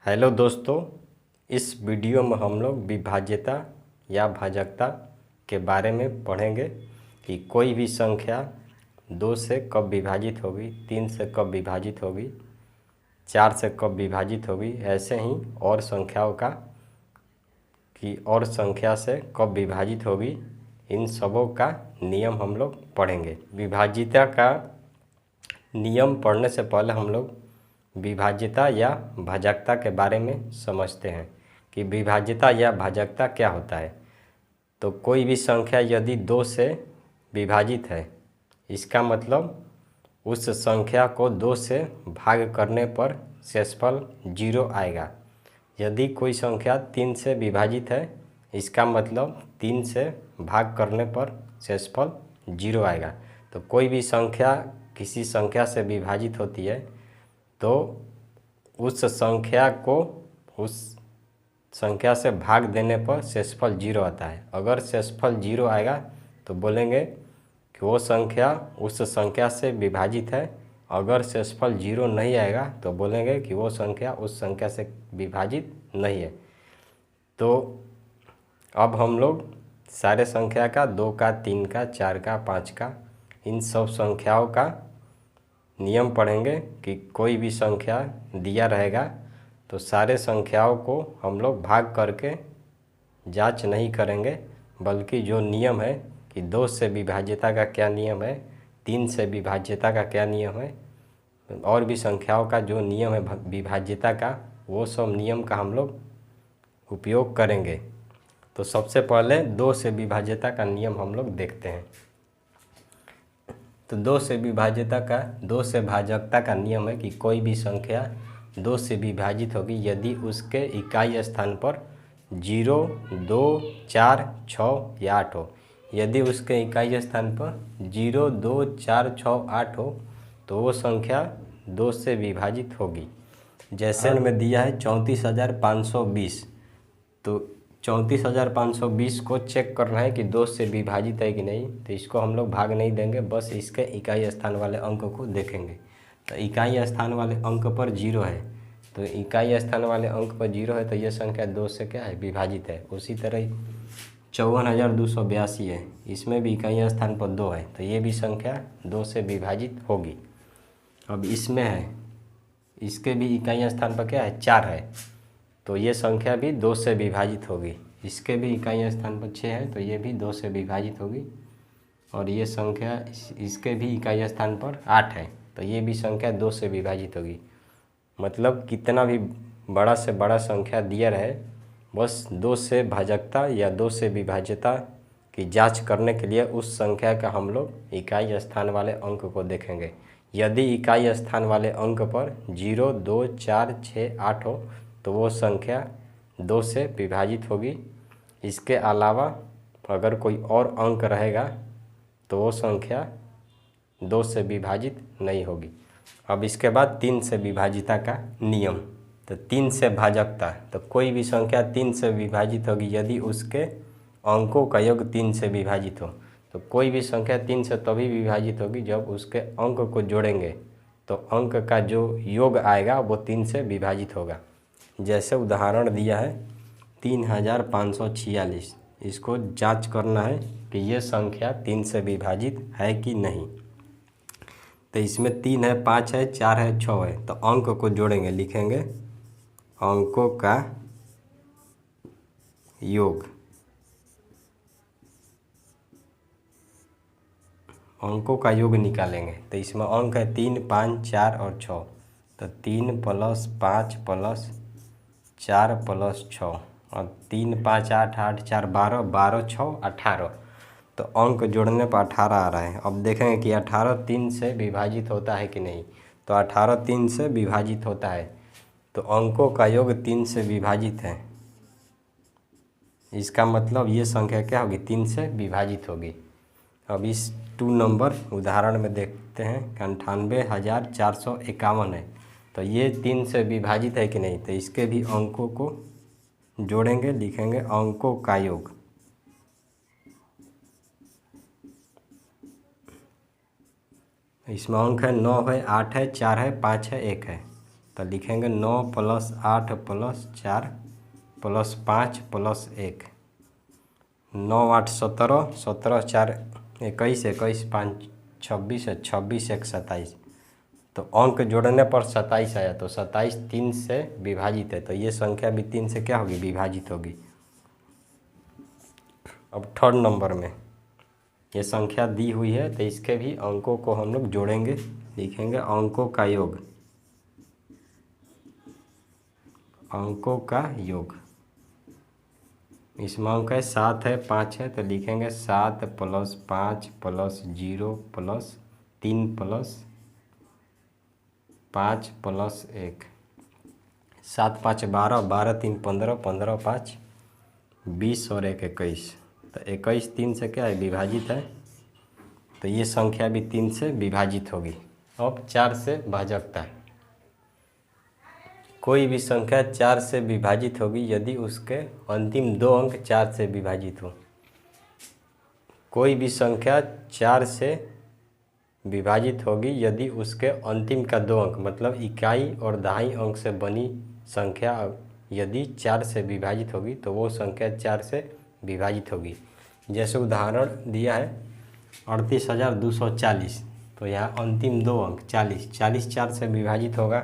Hello दोस्तों, इस video में हम लोग विभाज्यता या भाजकता के बारे में पढ़ेंगे कि कोई भी संख्या 2 से कब विभाजित होगी, 3 से कब विभाजित होगी, 4 से कब विभाजित होगी, ऐसे ही और संख्याओं का कि और संख्या से कब विभाजित होगी, इन सबों का नियम हम लोग पढ़ेंगे। विभाज्यता का नियम पढ़ने से पहले हम लोग विभाज्यता या भाजकता के बारे में समझते हैं कि विभाज्यता या भाजकता क्या होता है। तो कोई भी संख्या यदि 2 से विभाजित है, इसका मतलब उस संख्या को 2 से भाग करने पर शेषफल 0 आएगा। यदि कोई संख्या 3 से विभाजित है, इसका मतलब 3 से भाग करने पर शेषफल 0 आएगा। तो कोई भी संख्या किसी संख्या से विभाजित होती है तो उस संख्या को उस संख्या से भाग देने पर शेषफल 0 आता है। अगर शेषफल 0 आएगा तो बोलेंगे कि वो संख्या उस संख्या से विभाजित है। अगर शेषफल 0 नहीं आएगा तो बोलेंगे कि वो संख्या उस संख्या से विभाजित नहीं है। तो अब हम लोग सारे संख्या का 2 का, 3 का, 4 का, 5 का, इन सब संख्याओं का नियम पढ़ेंगे कि कोई भी संख्या दिया रहेगा तो सारे संख्याओं को हम लोग भाग करके जांच नहीं करेंगे, बल्कि जो नियम है कि 2 से विभाज्यता का क्या नियम है, 3 से विभाज्यता का क्या नियम है, और भी संख्याओं का जो नियम है विभाज्यता का, वो सब नियम का हम लोग उपयोग करेंगे। तो सबसे पहले 2 से विभाज्यता का नियम हम लोग देखते हैं। तो 2 से विभाज्यता का 2 से भाजकता का नियम है कि कोई भी संख्या 2 से विभाजित होगी यदि उसके इकाई स्थान पर 0, 2, 4, 6 या 8 हो। यदि उसके इकाई स्थान पर 0, 2, 4, 6, 8 हो तो वो संख्या 2 से विभाजित होगी। जैसे में दिया है 34,520, तो 34,520 को चेक करना है कि 2 से विभाजित है कि नहीं। तो इसको हम लोग भाग नहीं देंगे, बस इसके इकाई स्थान वाले अंक को देखेंगे। तो इकाई स्थान वाले अंक पर 0 है, तो इकाई स्थान वाले अंक पर 0 है तो ये संख्या 2 से क्या है, विभाजित है। उसी तरह 54,282 है, इसमें भी इकाई स्थान पर 2 है तो ये भी संख्या 2 से विभाजित होगी। अब इसमें है, इसके भी इकाई स्थान पर क्या है, 4 है, तो ये संख्या भी 2 से विभाजित होगी। इसके भी इकाई स्थान पर 6 है तो ये भी 2 से विभाजित होगी। और ये संख्या इसके भी इकाई स्थान पर 8 है तो ये भी संख्या 2 से विभाजित होगी। मतलब कितना भी बड़ा से बड़ा संख्या दिया रहे, बस 2 से भाजकता या 2 से विभाज्यता की जांच करने के लिए उस संख्या का हम लोग इकाई स्थान वाले अंक को देखेंगे। यदि इकाई स्थान वाले अंक पर 0, 2, 4, 6, 8 हो तो वो संख्या 2 से विभाजित होगी। इसके अलावा अगर कोई और अंक रहेगा तो वो संख्या 2 से विभाजित नहीं होगी। अब इसके बाद 3 से विभाजिता का नियम। तो 3 से भाजकता, तो कोई भी संख्या 3 से विभाजित होगी यदि उसके अंकों का योग 3 से विभाजित हो। तो कोई भी संख्या 3 से तभी विभाजित होगी जब उसके अंक को जोड़ेंगे तो अंक का जो योग आएगा वो 3 से विभाजित होगा। जैसे उदाहरण दिया है 3,546, इसको जांच करना है कि ये संख्या 3 से विभाजित है कि नहीं। तो इसमें 3 है, 5 है, 4 है, 6 है, तो अंक को जोड़ेंगे, लिखेंगे अंकों का योग। अंकों का योग निकालेंगे तो इसमें अंक है 3, 5, 4 और 6। तो 3 + 5 + 4 + 6 और 3, 5, 8, 8, 4, 12, 12, 6, 18। तो अंक जोड़ने पर 18 आ रहा है। अब देखेंगे कि 18 3 से विभाजित होता है कि नहीं। तो 18 3 से विभाजित होता है, तो अंकों का योग 3 से विभाजित है। इसका मतलब ये संख्या क्या होगी, 3 से विभाजित होगी। अब इस 2 नंबर उदाहरण में देखते हैं 98,451 है, तो ये 3 से विभाजित है कि नहीं। तो इसके भी अंकों को जोड़ेंगे, लिखेंगे अंकों का योग। इसमें अंक है 9 है, 8 है, 4 है, 5 है, 1 है। तो लिखेंगे 9 + 8 + 4 + 5 + 1। 9 8 17, 17 4 21, 21 5 26, 26 1 27। तो अंक जोड़ने पर 27 आया, तो 27 3 से विभाजित है, तो ये संख्या भी 3 से क्या होगी, विभाजित होगी। अब थर्ड नंबर में ये संख्या दी हुई है, तो इसके भी अंकों को हम लोग जोड़ेंगे। लिखेंगे अंकों का योग, अंकों का योग। इसमें अंक है 7 है, 5 है, तो लिखेंगे 7 + 5 + 0 + 3 + 5 + 1। 7 5 12, 12 3 15, 15 5 20 और 1 21। तो 21 3 से क्या है, विभाजित है, तो ये संख्या भी 3 से विभाजित होगी। अब 4 से भाजकता है। कोई भी संख्या 4 से विभाजित होगी यदि उसके अंतिम 2 अंक 4 से विभाजित हो। कोई भी संख्या 4 से विभाजित होगी यदि उसके अंतिम का 2 अंक मतलब इकाई और दहाई अंक से बनी संख्या यदि 4 से विभाजित होगी तो वो संख्या 4 से विभाजित होगी। जैसे उदाहरण दिया है 38,240, तो यहाँ अंतिम 2 अंक 40, 40 4 से विभाजित होगा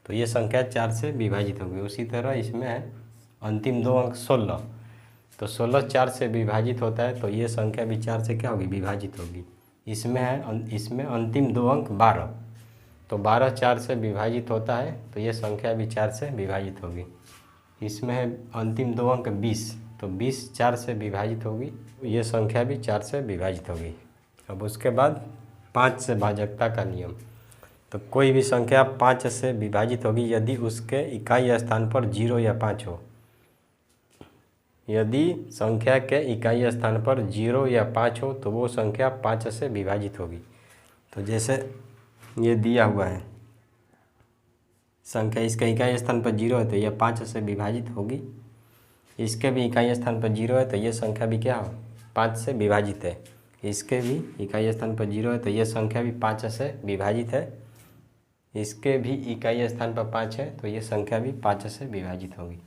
तो ये संख्या 4 से विभाजित होगी। उसी तरह इसमें है अंतिम 2 अंक 16, तो 16 4 से विभाजित होता है तो ये संख्या भी 4 से क्या होगी, विभाजित होगी। इसमें अंतिम 2 अंक 12, तो 12 4 से विभाजित होता है तो ये संख्या भी 4 से विभाजित होगी। इसमें है अंतिम 2 अंक 20, तो 20 4 से विभाजित होगी, ये संख्या भी 4 से विभाजित होगी। अब उसके बाद 5 से भाजकता का नियम। तो कोई भी संख्या 5 से विभाजित होगी यदि उसके इकाई स्थान पर 0 या 5 हो। यदि संख्या के इकाई स्थान पर 0 या 5 हो तो वो संख्या 5 से विभाजित होगी। तो जैसे ये दिया हुआ है संख्या, इसके इकाई स्थान पर 0 है तो यह 5 से विभाजित होगी। इसके भी इकाई स्थान पर 0 है तो ये संख्या भी क्या हो, 5 से विभाजित है। इसके भी इकाई स्थान पर 0 है तो ये संख्या भी 5 से विभाजित है। इसके भी इकाई स्थान पर 5 है तो ये संख्या भी 5 से विभाजित होगी।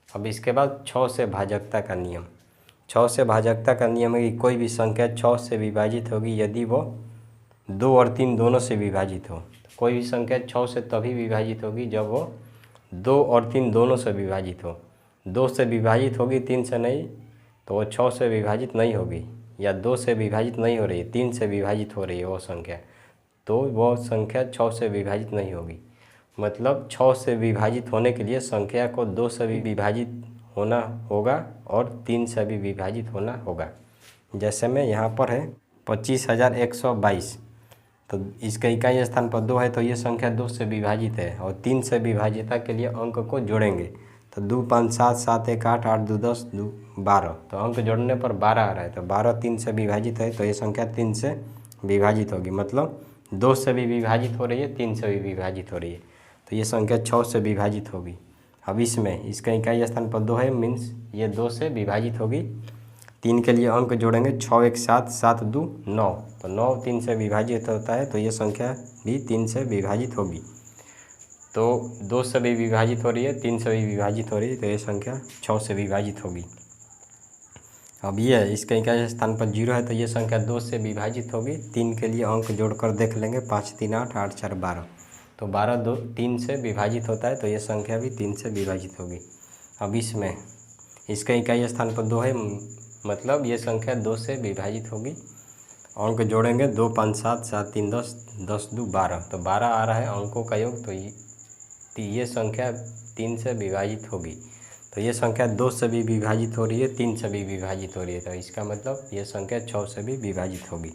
अब इसके बाद 6 से भाजकता का नियम। 6 से भाजकता का नियम है कि कोई भी संख्या 6 से विभाजित होगी यदि वो 2 और 3 दोनों से विभाजित हो। कोई भी संख्या 6 से तभी विभाजित होगी जब वो 2 और 3 दोनों से विभाजित हो। 2 से विभाजित होगी, 3 से नहीं, तो वो 6 से विभाजित नहीं होगी। या 2 से विभाजित नहीं हो रही है, 3 से विभाजित हो रही है वो संख्या, तो वो संख्या 6 से विभाजित नहीं होगी। मतलब 6 से विभाजित होने के लिए संख्या को 2 से भी विभाजित होना होगा और 3 से भी विभाजित होना होगा। जैसे में यहाँ पर है 25,122, तो इसका इकाई स्थान पर 2 है तो ये संख्या 2 से विभाजित है और 3 से विभाजिता के लिए अंक को जोड़ेंगे। तो 2 5 7 7 1 8 8 2 10 2 12, तो अंक जोड़ने पर 12 आ रहा है, तो 12 3 से विभाजित है तो ये संख्या 3 से विभाजित होगी। मतलब 2 से भी विभाजित हो रही है, 3 से भी विभाजित हो रही है, तो ये संख्या 6 से विभाजित होगी। अब इसमें इसका इकाई स्थान पर 2 है, मीन्स ये 2 से विभाजित होगी। 3 के लिए अंक जोड़ेंगे, 6 1 7 7 2 9, तो 9 3 से विभाजित होता है तो ये संख्या भी 3 से विभाजित होगी। तो 2 से भी विभाजित हो रही है, 3 से भी विभाजित हो रही है, तो ये संख्या 6 से विभाजित होगी। अब ये इसका इकाई स्थान पर 0 है तो ये संख्या 2 से विभाजित होगी। 3 के लिए अंक जोड़कर देख लेंगे, 5 3 8 8 4 12, तो 12 2 3 से विभाजित होता है तो ये संख्या भी 3 से विभाजित होगी। अब इसमें इसका इकाई स्थान पर 2 है, मतलब ये संख्या 2 से विभाजित होगी। अंक जोड़ेंगे, 2 5 7 7 3 10 10 2 12, तो 12 आ रहा है अंकों का योग, तो ये संख्या 3 से विभाजित होगी। तो ये संख्या 2 से भी विभाजित हो रही है, 3 से भी विभाजित हो रही है, तो इसका मतलब ये संख्या 6 से भी विभाजित होगी।